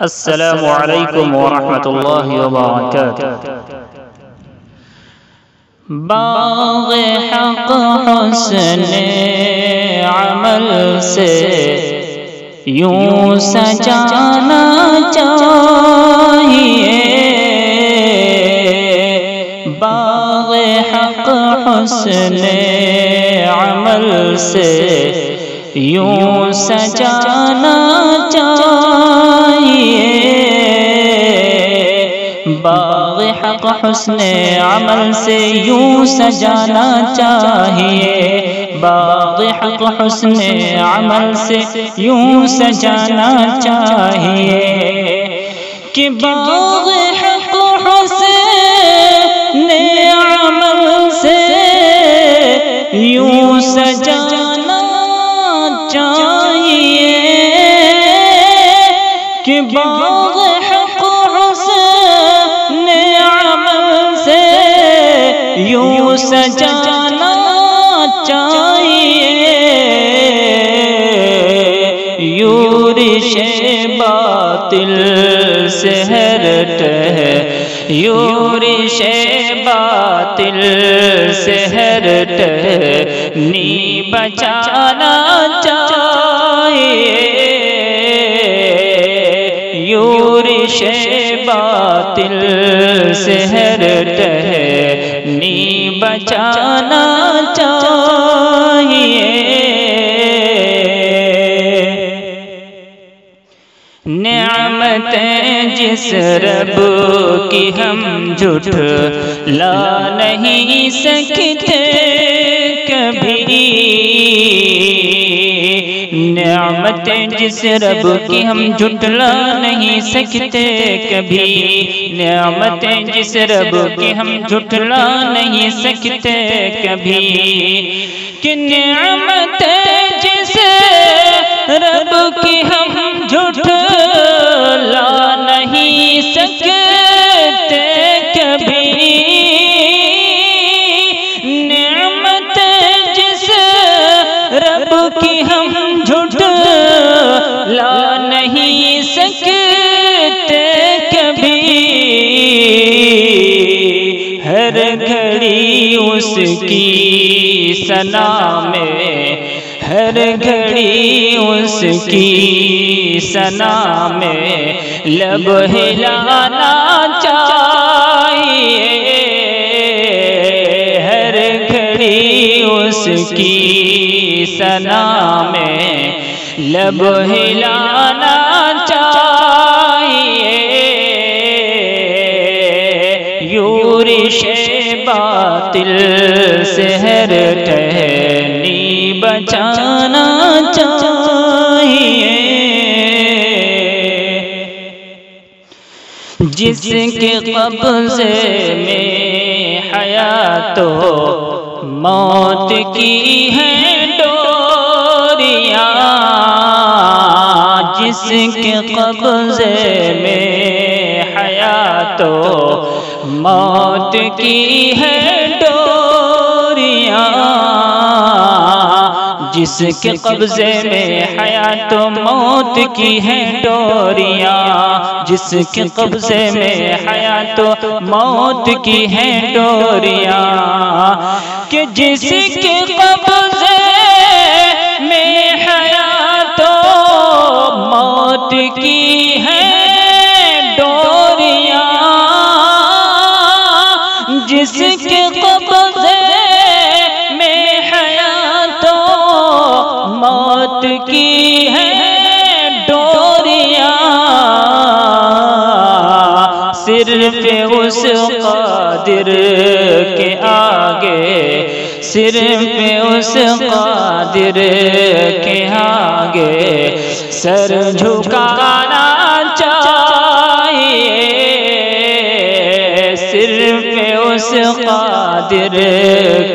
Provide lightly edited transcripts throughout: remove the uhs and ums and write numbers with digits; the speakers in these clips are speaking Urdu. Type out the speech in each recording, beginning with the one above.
السلام علیکم ورحمۃ اللہ وبرکاتہ۔ باغ حق حسن عمل سے یوں سجانا چاہیے، باغ حق حسن عمل سے یوں سجانا چاہیے، باغ حق حسن عمل سے یوں سجانا چاہیے، باغ حق حسن عمل سے یوں سجانا چاہیے کہ باغ حق حسن عمل سے یوں سجانا چاہیے کہ باغ حق حسن عمل سے یوں سجانا چاہیے، یورش باطل سے ہٹ ہے، یورش باطل سے ہٹ نی بچانا چاہیے، یورش باطل سے ہٹ نی بچانا چاہیے، نعمتیں جس رب کی ہم جھٹلا نہیں سکتے کبھی، نعمتیں جس رب کی ہم جھٹلا نہیں سکتے کبھی، نعمتیں جس رب کی ہم جھٹلا نہیں سکتے کبھی، کہ نعمتیں جس رب کی ہم جھٹلا نہیں سکتے کبھی، نعمتیں جس رب کی ہم جھٹلا نہیں سکتے کبھی، ہر گھڑی اس کی ثنا میں، ہر گھڑی اس کی ثنا میں لب ہلانا چاہیے، ہر گھڑی اس کی ثنا میں لب ہلانا چاہیے، یورش باطل سے ہٹ نی بچانا چاہیے، جس کے قبضے میں حیات و موت کی ہے ڈوریاں، جس کے قبضے میں حیات و موت کی ہے ڈوریاں، جس کے قبضے میں حیات و موت کی ہے ڈوریاں، جس کے قبضے میں حیات و موت کی ہے ڈوریاں، کہ جس کے قبضے میں حیات و موت کی ہے ڈوریاں، جس کے قبضے میں حیات و موت کی ہے ڈوریاں، صرف اس قادر کے آگے، صرف اس قادر کے آگے سر جھکانا چاہیے، صرف اس قادر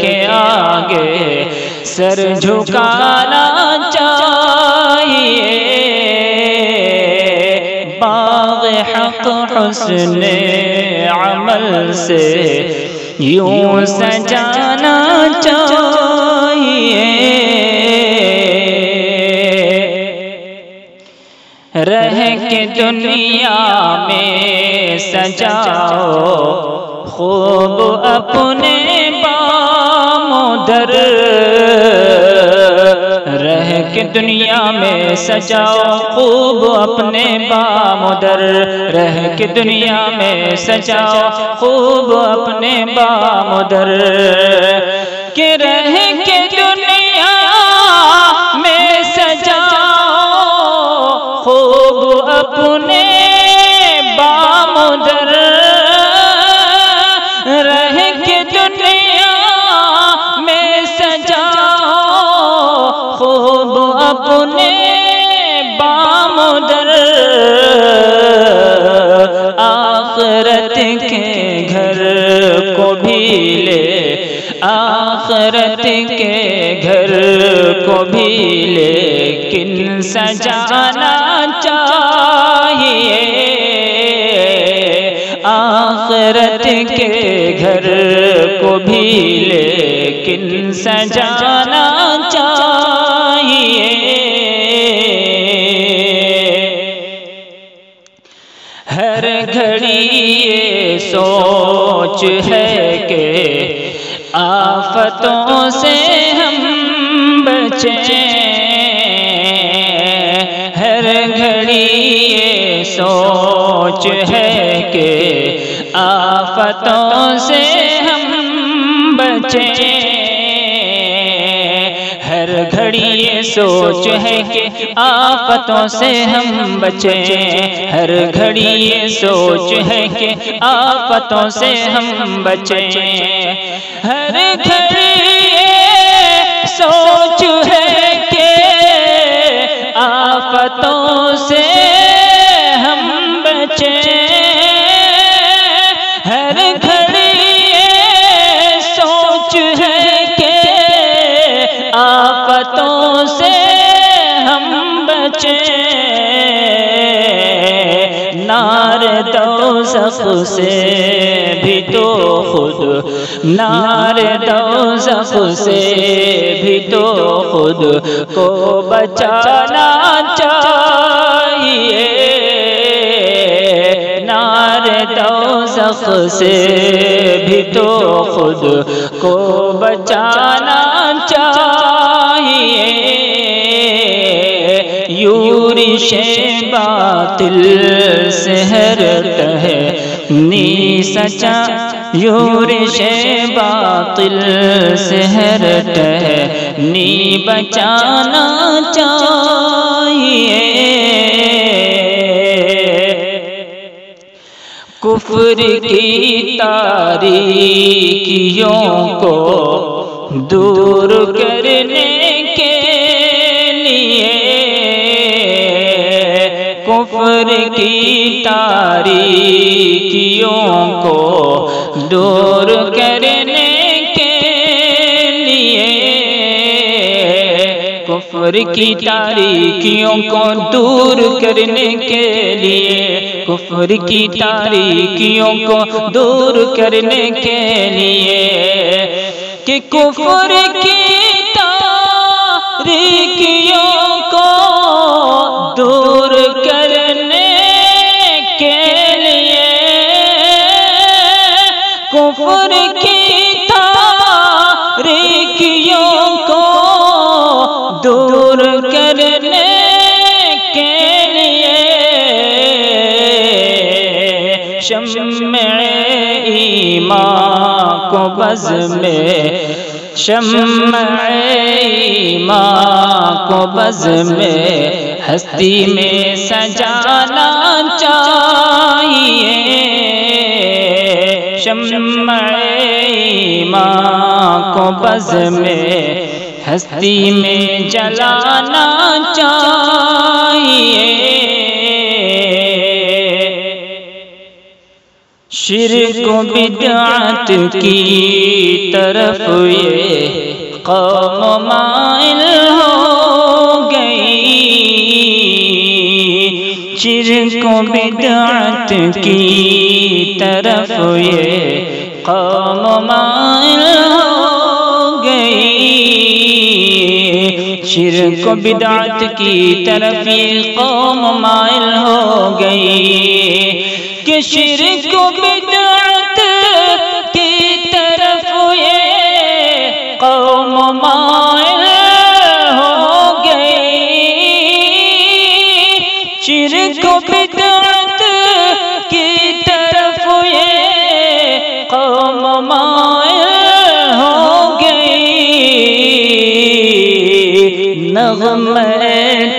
کے آگے سر جھکانا چاہیے، باغ حق حسن عمل سے یوں سجانا چاہیے، رہ کے دنیا میں سجاؤ خوب اپنے بام و در، رہ کے دنیا میں سجاؤ خوب اپنے بام و در، رہ کے دنیا میں سجاؤ خوب اپنے بام و در، کہ رہ کے دنیا میں سجاؤ خوب اپنے بام و در، رہ کے دنیا میں سجاؤ خوب اپنے بام و در، آخرت کے گھر کو بھی لے، آخرت کے گھر کو بھی لیکن سجانا چاہیے، آخرت کے گھر کو بھی لیکن سجانا چاہیے، ہر گھڑی یہ سوچ ہے کہ آفتوں سے ہم بچیں، ہر گھڑی یہ سوچ ہے کہ آفتوں سے ہم بچیں، ہر گھڑی یہ سوچ ہے کہ آفتوں سے ہم بچیں، ہر گھڑی یہ سوچ ہے کہ آفتوں سے ہم بچیں، ہر گھڑی یہ سوچ ہے کہ آفتوں سے ہم بچیں، ہر گھڑی یہ سوچ ہے کہ آفتوں سے ہم بچیں، نار دوزخ سے بھی تو خود، نار دوزخ سے بھی تو خود کو بچانا چاہیے، نار دوزخ سے بھی تو خود کو بچانا چاہیے، یورش باطل سے ہرٹ ہے نی سچا، یورش باطل سے ہرٹ ہے نی بچانا چاہیے، کفر کی تاریکیوں کو دور کرنے کے لیے، کفر کی تاریکیوں کو دور کرنے کے لیے، کفر کی تاریکیوں کو دور کرنے کے لیے، کفر کی تاریکیوں کو دور کرنے کے لیے، کہ کفر کی تاریکیوں کو دور کرنے کے لیے، کفر کی تاریکیوں کو دور کرنے کے لیے، شمع ایمان کو بز میں، شمع ایمان کو بز میں ہستی میں سجانا چاہیے، شمع ایمان کو بز میں ہستی میں جلانا چاہیے، شرک و بدعت کی طرف یہ قوم مائل ہو گئی، شرک و بدعت کی طرف یہ قوم مائل ہو گئی، شرک و بدعت کی طرف یہ قوم مائل ہو گئی کہ شرک و بدعت کی طرف یہ قوم مائل ہو گئی شرک و بدعت کی طرف یہ قوم مائل ہو گئی نغمہ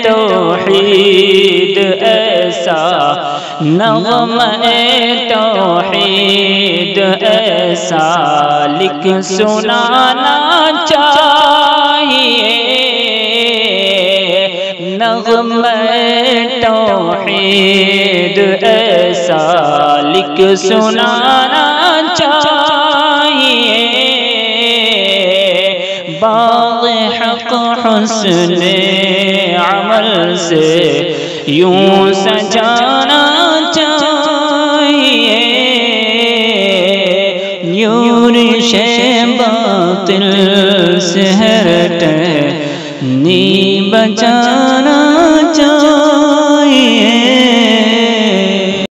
توحید ایسا نغمہ توحید ایسا لکھ سنانا چاہیے نغمہ توحید ایسا لکھ سنانا چاہیے باغ حق حسن عمل سے یوں سجانا چاہیے یورش باطل سے ہٹ نی بچانا